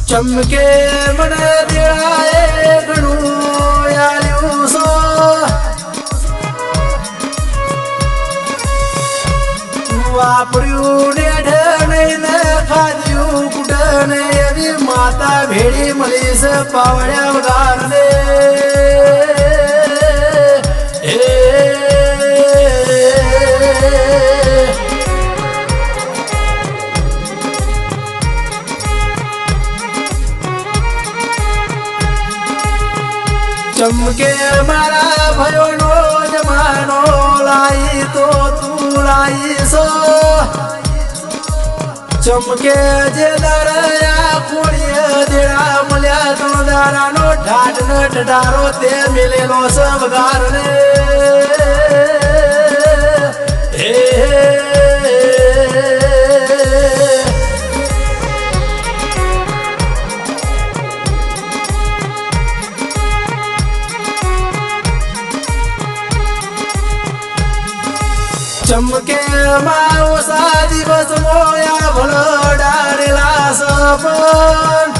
चमके मन दिलाए घणू यारियों सो वापरियों ने ढने न खादियों कुटने अभी माता भेड़ी मली से पावड़े वगारने चमके मारा भयो नो जमानो लाई तो तू लाई सो चमके जे दरया कोड़िया जेड़ा मल्या तो दारा नो ढाट न डडारो ते मिले लो सब गारने चमके माओ सा दिवस मोया भलो डारेला सपन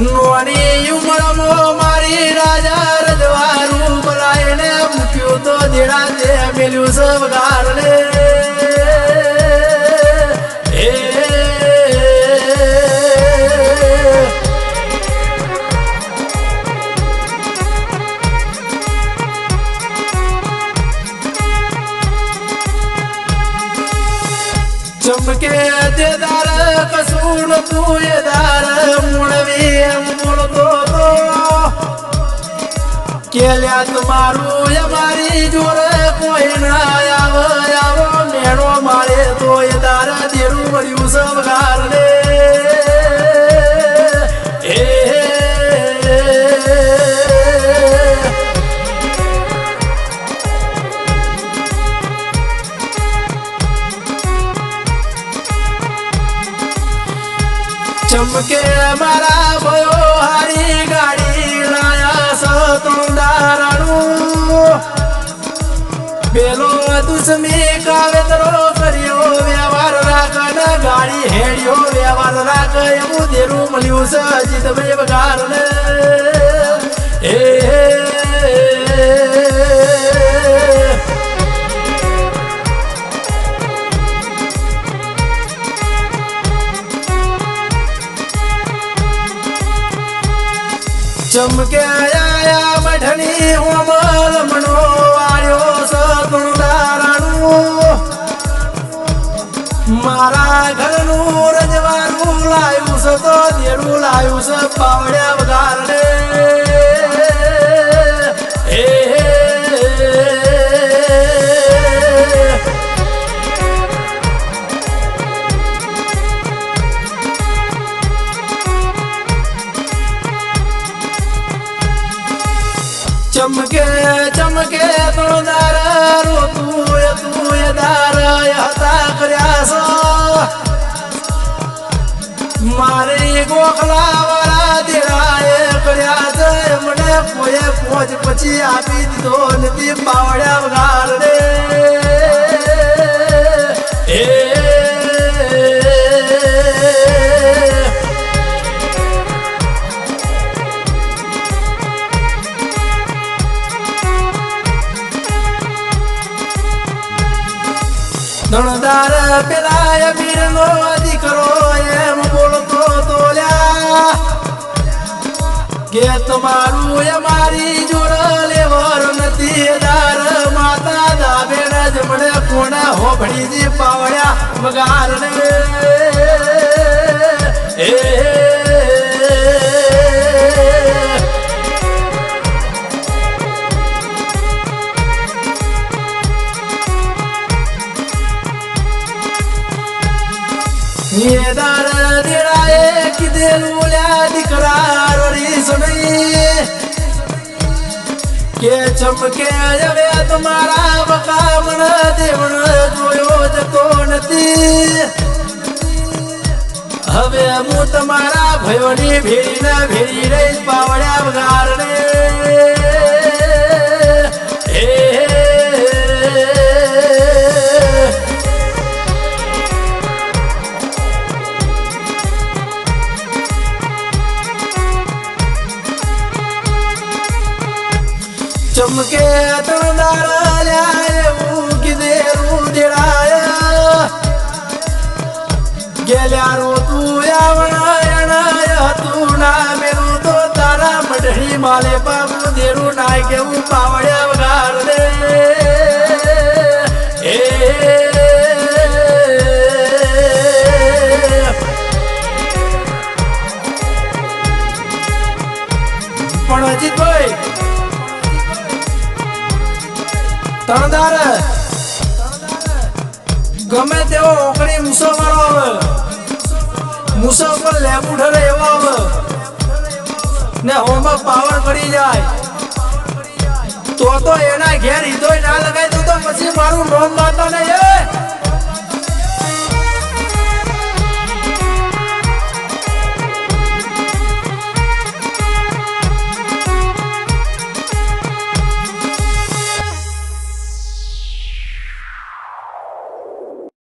नोनी उमर मो मारी राजा रजवारू बुलाए ने मुक्यो तो जेड़ा दे मिलू सब गारने चमके देदार कसूर तू ये दार मुड़वी मुड़ दो केल्या तुम्हारू हमारी जोर कोई ना आवो मेड़ो मारे तो ये दार देरू बड़ियों सब गार ले चमके मारा भयो हारी गाड़ी लाया सतुंदाराणू बेलो दुश्मी का वेतरो करियो व्यवहार राख न गाड़ी हेड़ियो व्यवहार राख यमु देरू मलियो सजित बेबगार ने चमके आया मठनी उमल मनो आयो सतुंदाराणू मारा घर नू रजवारू लायू सतो देरू लायू स पावड़े वगारने चमके चमके तो दार रो तू ये दार यहता करयास मारे गोखला वाला दिराए करयास मने कोये पोज पची आपी दो नदी पावड़े वगार रे धनदार पिलाय बीरनो दिकरो एम बोलतो तोल्या के तुम्हारू हमारी जोड़ले वर नतीदार माता दाबे न जमड़े कोण हो भड़ी जी पावड़या मगार ने ये दार दिराए कि देलूल्या दिकरार सुनी के चमके जवे तुम्हारा बकामण देवण जोयो जतो नती अब હવે હું તમારા ભયોની ભેળીને ભેળી રહી પાવડ્યા વગારને चमके तणदार किदेरू देड़ाया गेल्या रो तू यावणायण तू ना मेरू तो तारा मढड़ी माले बाबू देरू नाय केवू पावड्या वगार दे पण अजित भाई तणदार गमे तेवो ओकड़ी मूसो वाळो आवे मूसो पर लेबू ठरे एवो आवे ने होमा पावर पड़ी जाय तो एना घेर हीधोय ना लगाय तो पछी मारू नोम माता ने ए